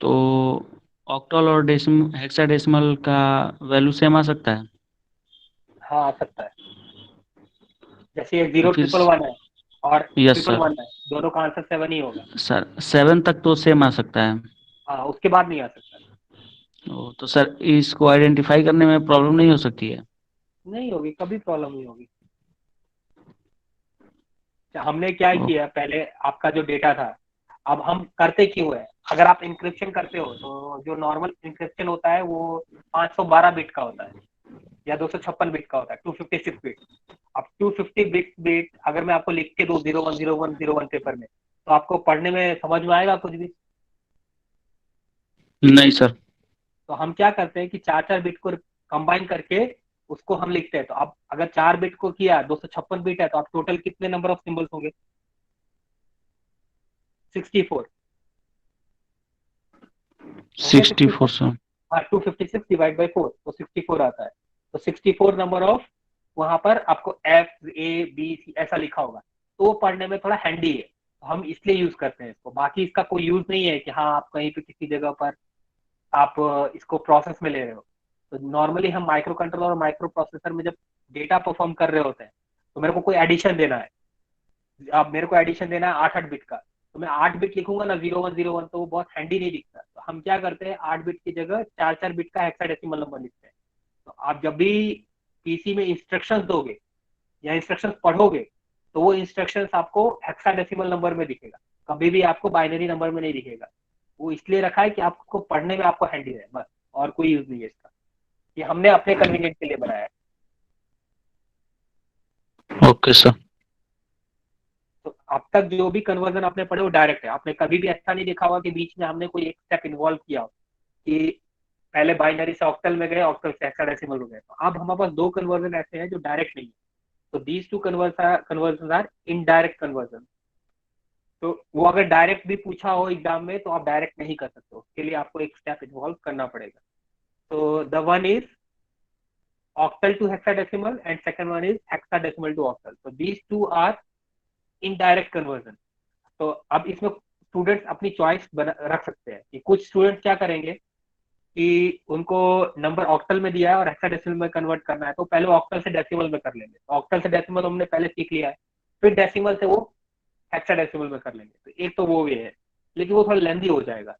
तो ऑक्टल और हेक्साडेसिमल का वैल्यू सेम आ सकता है? हाँ आ सकता है। जैसे ये तो 0 1 1 है और यस 1 1 सर। 1 है, दोनों का आंसर 7 ही होगा। सर 7 तक तो सेम आ सकता है। हाँ, उसके बाद नहीं आ सकता। तो सर इसको आइडेंटिफाई करने में प्रॉब्लम नहीं हो सकती है? नहीं होगी, कभी प्रॉब्लम नहीं होगी। हमने क्या किया, पहले आपका जो डेटा था, अब हम करते क्यों है, अगर आप इंक्रिप्शन करते हो तो जो नॉर्मल इंक्रिप्शन होता है वो 512 बिट का होता है या 256 बिट का होता है, 256 बिट। अब 250 बिट अगर मैं आपको लिख के दूं 010101 पेपर में, तो आपको पढ़ने में समझ में आएगा कुछ भी? नहीं सर। तो हम क्या करते हैं कि 4 4 बिट को कंबाइन करके उसको हम लिखते हैं। तो अब अगर 4 बिट को किया, 256 बिट है, तो आप टोटल कितने नंबर ऑफ सिंबल्स होंगे? 64 हो गया। 64 सर। हाँ, 256 डिवाइड बाई 4 तो 64 आता है। तो 64 नंबर ऑफ, वहां पर आपको एफ ए बी सी ऐसा लिखा होगा, तो वो पढ़ने में थोड़ा हैंडी है, तो हम इसलिए यूज करते हैं इसको। बाकी इसका कोई यूज नहीं है कि हाँ आप कहीं पे किसी जगह पर आप इसको प्रोसेस में ले रहे हो। तो नॉर्मली हम माइक्रो कंट्रोलर और माइक्रो प्रोसेसर में जब डेटा परफॉर्म कर रहे होते हैं, तो मेरे को कोई एडिशन देना है, अब मेरे को एडिशन देना है 8 8 बिट का, तो मैं 8 बिट लिखूंगा ना, 0101, तो वो बहुत हैंडी नहीं दिखता। तो हम क्या करते हैं, 8 बिट की जगह 4 4 बिट का हेक्साडेसिमल नंबर लिखते हैं। तो आप जब भी पीसी में इंस्ट्रक्शंस दोगे या इंस्ट्रक्शंस पढ़ोगे, तो वो इंस्ट्रक्शंस आपको हेक्साडेसिमल नंबर में दिखेगा, कभी भी आपको बाइनरी नंबर में नहीं दिखेगा। वो इसलिए रखा है कि आपको पढ़ने में आपको हैंडी रहे, बस, और कोई यूज नहीं है इसका। ये हमने अपने कन्वीनियंट के लिए बनाया है। Okay sir. तो अब तक जो भी कन्वर्जन आपने पढ़े वो डायरेक्ट है, आपने कभी भी ऐसा नहीं देखा होगा कि बीच में हमने कोई एक स्टेप इन्वॉल्व किया हो कि पहले बाइनरी से ऑक्टल में गए, ऑक्टल से हेक्साडेसिमल हो गए। तो अब हमारे पास दो कन्वर्जन ऐसे हैं जो डायरेक्ट नहीं है। तो these two conversion are indirect conversion. तो वो अगर डायरेक्ट भी पूछा हो एग्जाम में तो आप डायरेक्ट नहीं कर सकते, उसके लिए आपको एक स्टेप इन्वॉल्व करना पड़ेगा। तो the one is octal to hexadecimal and second one is hexadecimal to octal. So these two are indirect conversion. तो अब इसमें स्टूडेंट्स अपनी चॉइस रख सकते हैं कि कुछ स्टूडेंट क्या करेंगे कि उनको नंबर ऑक्टल में दिया है और हेक्साडेसिमल में कन्वर्ट करना है, तो पहले ऑक्टल से डेसिमल में कर लेंगे। तो ऑक्टल से डेसिमल हमने पहले सीख लिया है, फिर डेसिमल से वो हेक्साडेसिमल में कर लेंगे। तो एक तो वो वे है, लेकिन वो थोड़ा लेंदी हो जाएगा,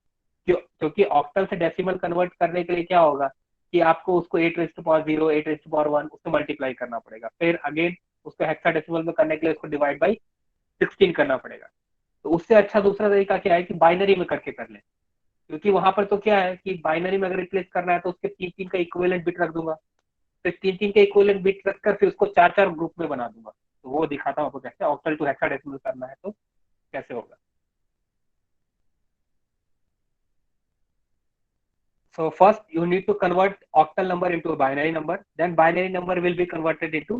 क्योंकि ऑक्टल से डेसिमल कन्वर्ट करने के लिए क्या होगा कि आपको उसको 8⁻0 8⁻1 उससे मल्टीप्लाई करना पड़ेगा, फिर अगेन उसको हेक्साडेसिमल में करने के लिए उसको डिवाइड बाई 16 करना पड़ेगा। तो उससे अच्छा दूसरा तरीका क्या है कि बाइनरी में करके कर ले, क्योंकि वहां पर तो क्या है कि बाइनरी में अगर रिप्लेस करना है तो उसके 3 3 का इक्विवेलेंट बिट रख दूंगा, फिर 3 3 का इक्विवेलेंट बिट रखकर फिर उसको 4 4 ग्रुप में बना दूंगा। तो वो दिखाता हूँ आपको कैसे ऑक्टल टू हेक्साडेसिमल करना है तो कैसे होगा। So first you need to convert octal number into a binary number, then binary number will be converted into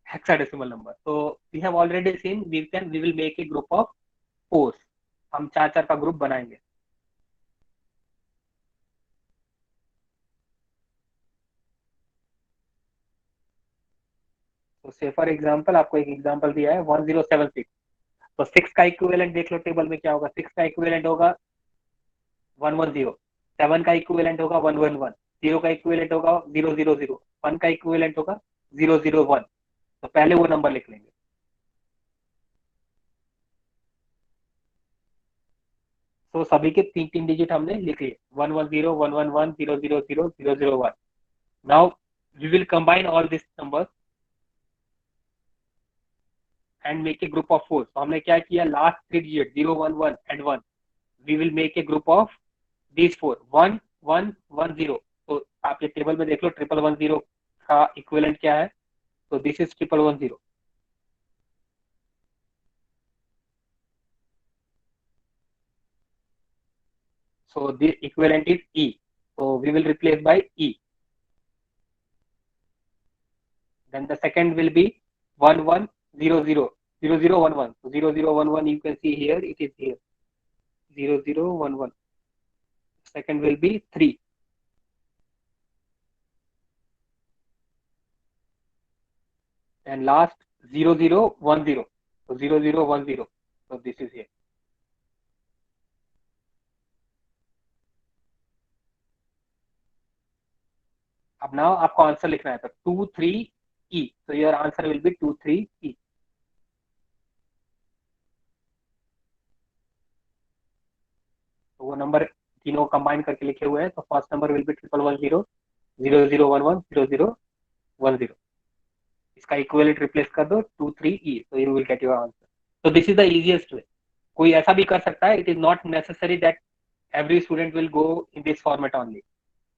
hexadecimal number. So we have already seen we will make a group of 4, हम 4 4 का group बनाएंगे। तो say for example आपको एक example दिया है 1076, तो 6 का इक्विवेलेंट देख लो टेबल में क्या होगा, 6 का इक्विवेलेंट होगा 110, 7 का इक्विवेलेंट होगा 111, 0 का इक्विवेलेंट होगा 000, 1 का इक्विवेलेंट होगा 001। तो पहले वो नंबर लिख लेंगे। तो सभी के 3 3 डिजिट हमने लिख लिए, 110 111 000 001। Now we will combine all this numbers and make a group of 4. तो हमने क्या किया, last 3 digit 0 1 1 and 1, we will make a group of these 4 1 1 1 0. तो आप ये टेबल में देख लो 1110 का इक्विवेलेंट क्या है, तो this is 1110. So the equivalent is E. So we will replace by E. Then the second will be 1 1 0 0 0 0 1 1. So 0 0 1 1 you can see here, it is here 0 0 1 1. Second will be 3. And last 0 0 1 0. So 0 0 1 0. So this is here. अब now आपको answer लिखना है, तो 2 3 E. So your answer will be 2 3 E. तो वो number तीनों combine करके लिखे हुए हैं. तो फर्स्ट नंबर विल बी 1110 0 0 1 1 0 0 1 0. इसका इक्विवेलेंट रिप्लेस कर दो 2 3 E. So you will get your answer. So this is the easiest way. कोई ऐसा भी कर सकता है. It is not necessary that every student will go in this format only.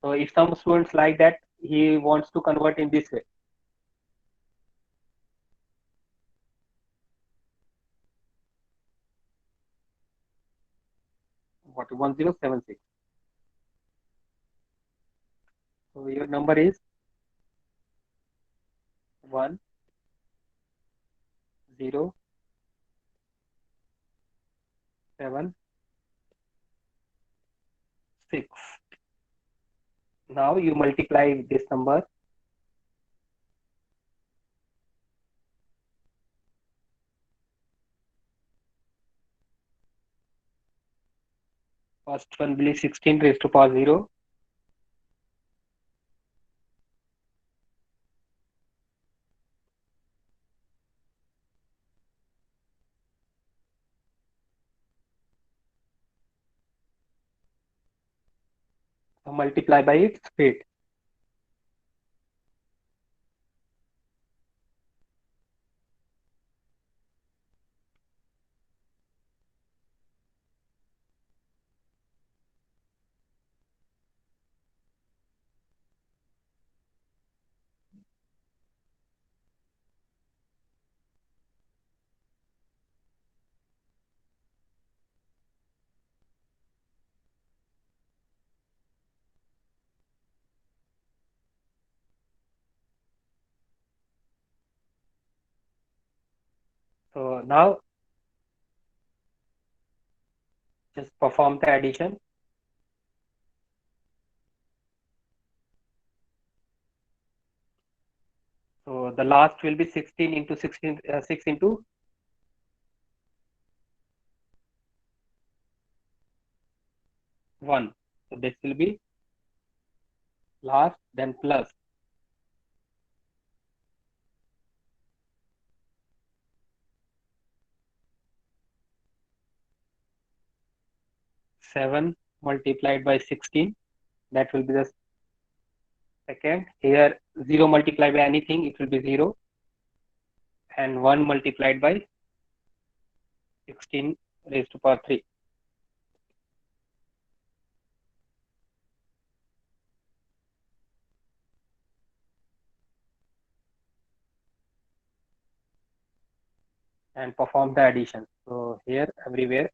So if some students like that, he wants to convert in this way. What 1076. So your number is 1 0 7 6. Now you multiply this number first one will be 16 raised to power 0. So multiply by its speed. So now just perform the addition. So the last will be 16 into 16 6 into 1. So this will be last, then plus 7 multiplied by 16. That will be the second. Here 0 multiplied by anything, it will be 0. And 1 multiplied by 16 raised to power 3. And perform the addition. So here everywhere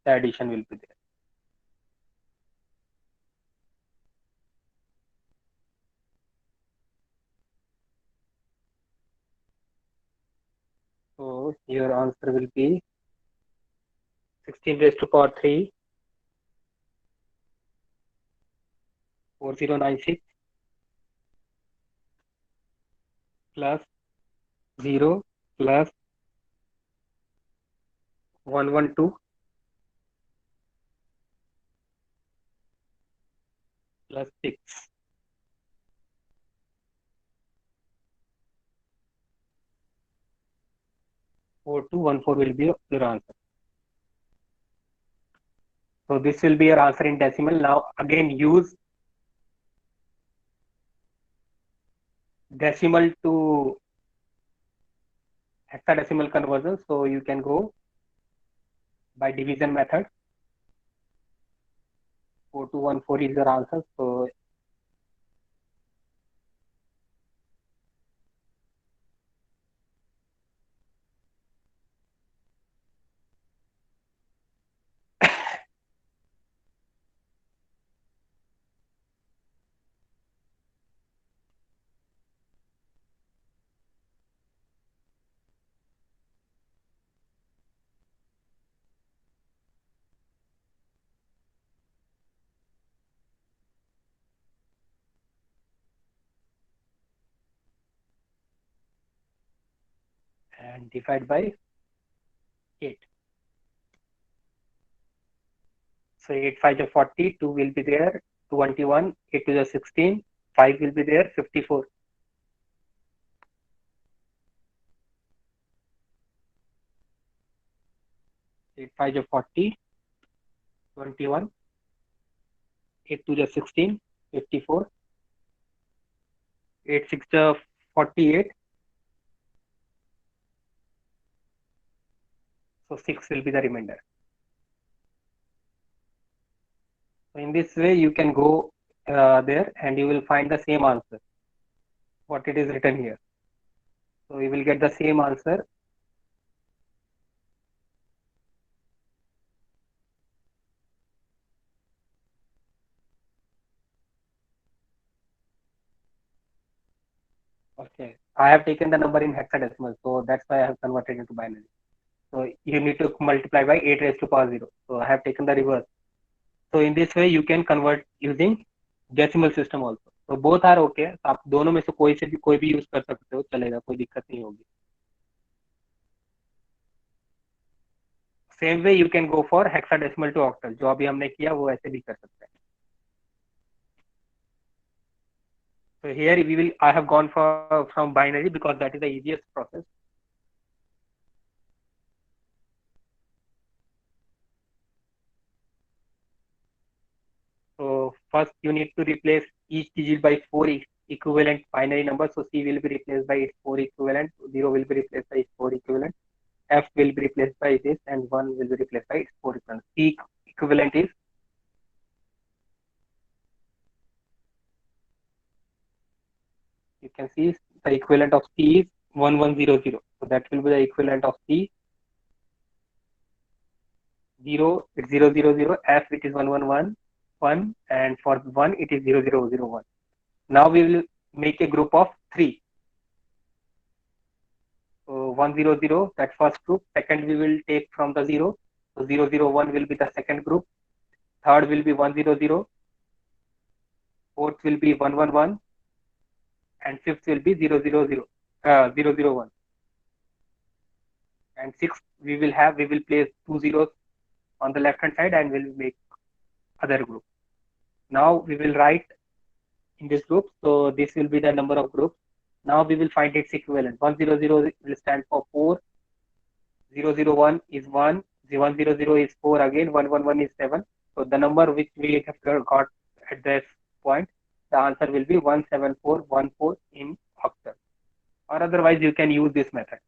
the addition will be there. So your answer will be 16 raised to power 3 4096 plus 0 plus 112 plus 6. 4214 will be your answer. So this will be your answer in decimal. Now again use decimal to hexadecimal conversion, so you can go by division method. 4214 is your answer. So and divide by 8. So 8 5 is 40, 2 will be there, 21, 8 to the 16, 5 will be there, 54. Eight 5 is 40, 21, 8 to the 16, 54, 8 6 is 48. So 6 will be the remainder. So in this way, you can go there and you will find the same answer, what it is written here. So you will get the same answer. Okay, I have taken the number in hexadecimal, so that's why I have converted into binary. So you need to multiply by 8 raised to power 0. So I have taken the reverse. So in this way, you can convert using decimal system also. So both are okay. तो आप दोनों में से कोई भी use कर सकते हो, चलेगा, कोई दिक्कत नहीं होगी. Same way you can go for hexadecimal to octal. जो अभी हमने किया वो ऐसे भी कर सकते हैं. So here I have gone from binary because that is the easiest process. So first you need to replace each digit by 4 equivalent binary numbers. So C will be replaced by its 4 equivalent, 0 will be replaced by its 4 equivalent, F will be replaced by this, and 1 will be replaced by its 4 equivalent. C equivalent is you can see the equivalent of C is 1100. So that will be the equivalent of C. 0 it's 000, F it is 1111, and for 1 it is 0001. Now we will make a group of 3. So 100, that first group. Second we will take from the 0. So 001 will be the second group. Third will be 100. Fourth will be 111. And fifth will be 001. And sixth we will place 2 zeros on the left hand side and we'll make other group. Now we will write in this group. So this will be the number of groups. Now we will find its equivalent. 100 will stand for 4. 001 is 1. 100 is 4 again. 111 is 7. So the number which we have got at this point, the answer will be 17414 in octal. Or otherwise you can use this method.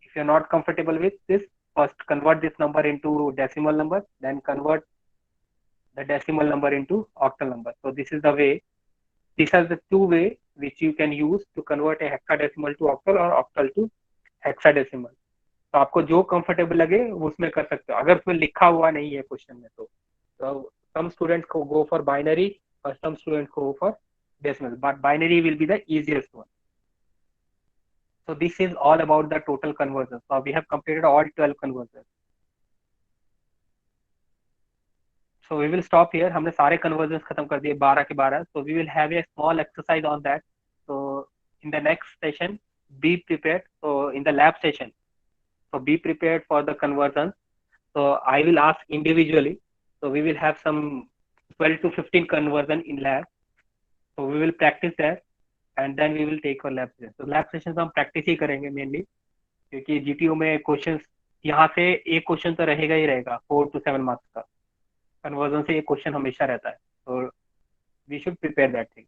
If you're not comfortable with this, first convert this number into decimal number, then convert the decimal number into octal number. So this is the way. These are the two ways which you can use to convert a hexadecimal to octal or octal to hexadecimal. तो आपको जो comfortable लगे उसमें कर सकते हो. अगर उसमें लिखा हुआ नहीं है क्वेश्चन में तो some students go for binary or some students go for decimal, but binary will be the easiest one. So this is all about the total conversions. So we have completed all 12 conversions. So we will stop here. हमने सारे conversions खत्म कर दिए 12 के 12. So we will have a small exercise on that. So in the next session, be prepared. So in the lab session, so be prepared for the conversions. So I will ask individually. So we will have some 12 to 15 conversion in lab. So we will practice that and then we will take our lab session. So lab sessions हम practice ही करेंगे mainly, क्योंकि GTO में questions यहाँ से एक question तो रहेगा ही रहेगा 4 to 7 मार्क्स का. कन्वर्जन से एक क्वेश्चन हमेशा रहता है. तो we should prepare that thing.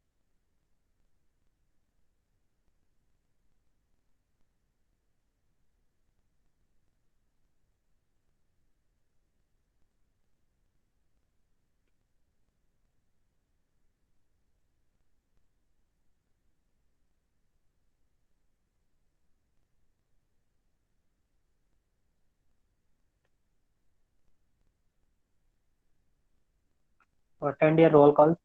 Attend your roll call.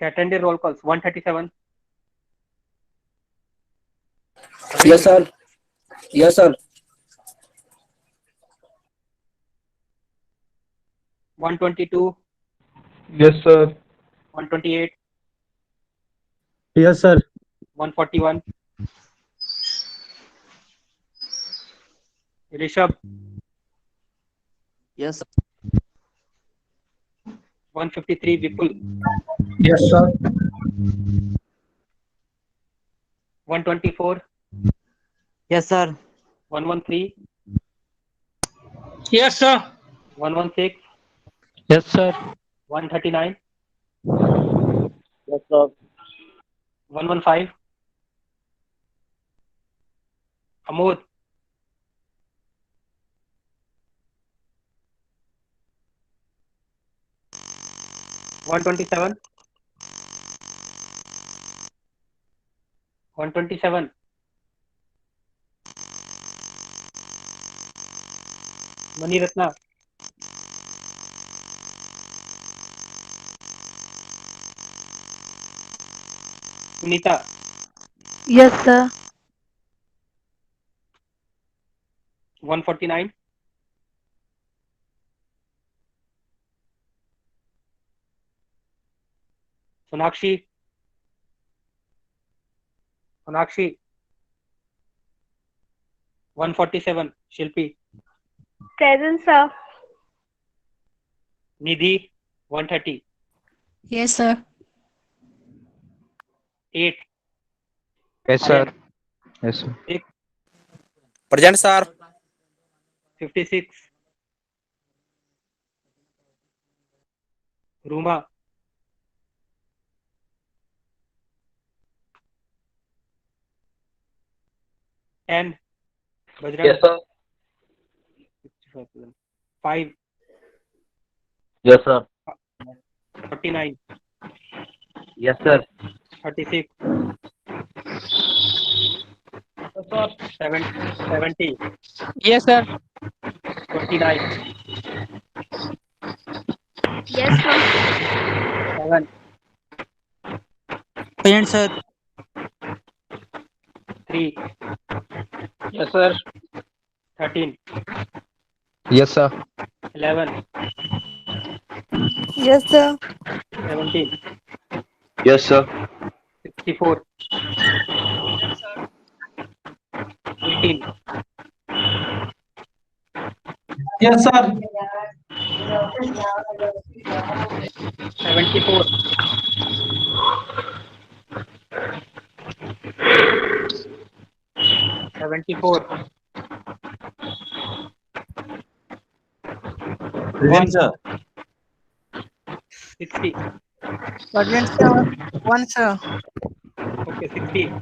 Okay, attend your roll calls. 137. Yes, sir. Yes, sir. 122. Yes, sir. 128. Yes, sir. 141. Rishabh. Yes, 153. Vipul. Yes, sir. 124. yes, sir. 113. Yes, sir. 116. Yes, sir. 139. Yes, sir. 115. Amod. 127. 127. Mani Ratna. Sunita. Yes, sir. 149. Sonakshi. Sonakshi. 147. Shilpi. Present, sir. Nidhi. 130. Yes, sir. 8. Yes, Aryan. sir. Yes, sir. 6. Present, sir. 56. Ruma. 10. Bajrang. Yes, sir. 5. Yes, sir. 49. Yes, sir. 36. Yes, sir. 70. Yes, sir. 29. Yes, sir. 7. Present, sir. 3. Yes, sir. 13. Yes, sir. 11. Yes, sir. 17. Yes, sir. 64. 18. Yes, sir. 74. 74. Present, sir. 60. Present sir. 1 sir. Okay, 16,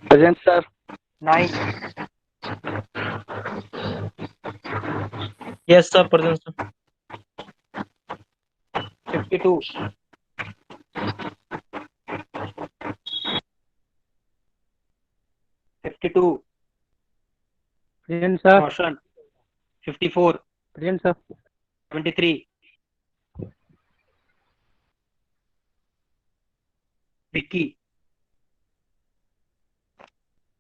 Present, sir. 9, Yes, sir. Present, sir. 52, 52, Present, sir. Roshan, 54, Present, sir. 73, Vicky,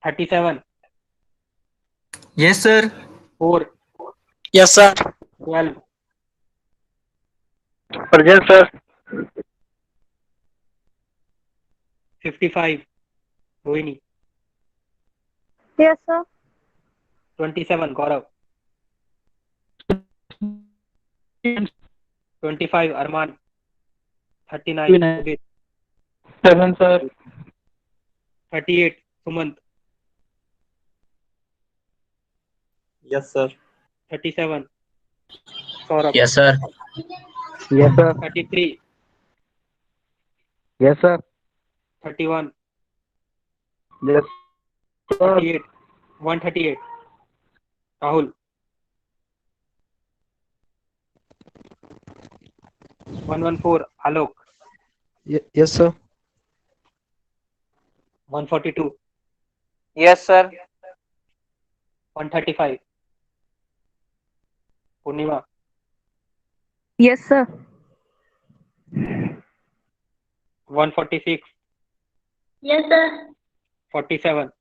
37, Yes, sir. 4, Yes, sir. 12, Present, sir. 55, Rohini, Yes, sir. 27, Gaurav, 25, Arman, 39, Udit, Present, sir. 38, Sumant, Yes, sir. 37, Saurabh, Yes, sir. Yes, sir. 33, Yes, sir. 31, Yes, sir. 38, 138, Rahul, 114, Alok, Yes, sir. 142, Yes, sir. 135, Purnima, Yes, sir. 146, Yes, sir. 47,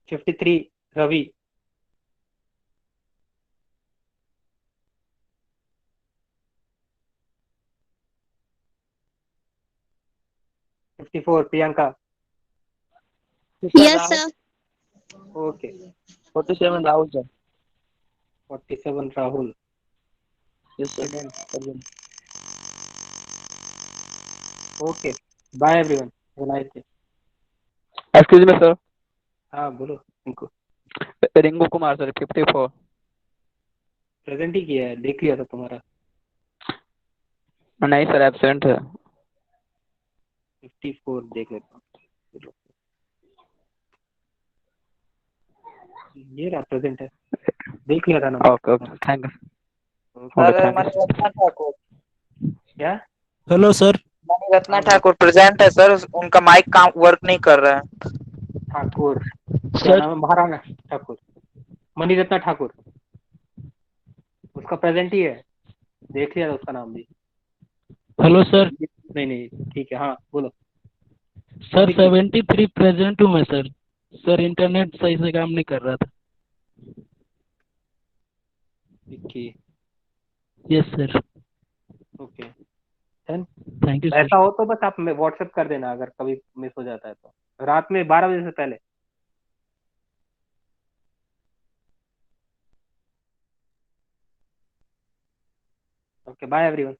53, Ravi, 54, Priyanka. Yes, sir. Okay, 47 Rahul, sir. 47, Rahul. Yes, sir. Present. Okay, bye everyone. Have a nice day. Excuse me, sir. हाँ बोलो इनको Ringu Kumar, sir. 54. Present ही किया है, देख लिया था तुम्हारा। नहीं सर, एब्सेंट है। 54 देख लेता हूँ, ये रहा प्रेजेंट है, देख लिया था ना। Okay okay, thank you. Sir Maniratna Thakur. क्या? Hello sir. Maniratna Thakur present है सर, उनका माइक काम वर्क नहीं कर रहा है। ठाकुर, क्या सर नाम है? महाराणा ठाकुर, मणिरत्न ठाकुर, उसका प्रेजेंट ही है, देख लिया था उसका नाम भी। Hello sir. नहीं नहीं ठीक है, हाँ बोलो। सर 73 प्रेजेंट हूँ मैं सर। सर इंटरनेट सही से काम नहीं कर रहा था। Vicky, yes sir. Okay then thank you sir. ऐसा हो तो बस आप व्हाट्सएप कर देना अगर कभी मिस हो जाता है तो, रात में 12 बजे से पहले। Okay bye everyone.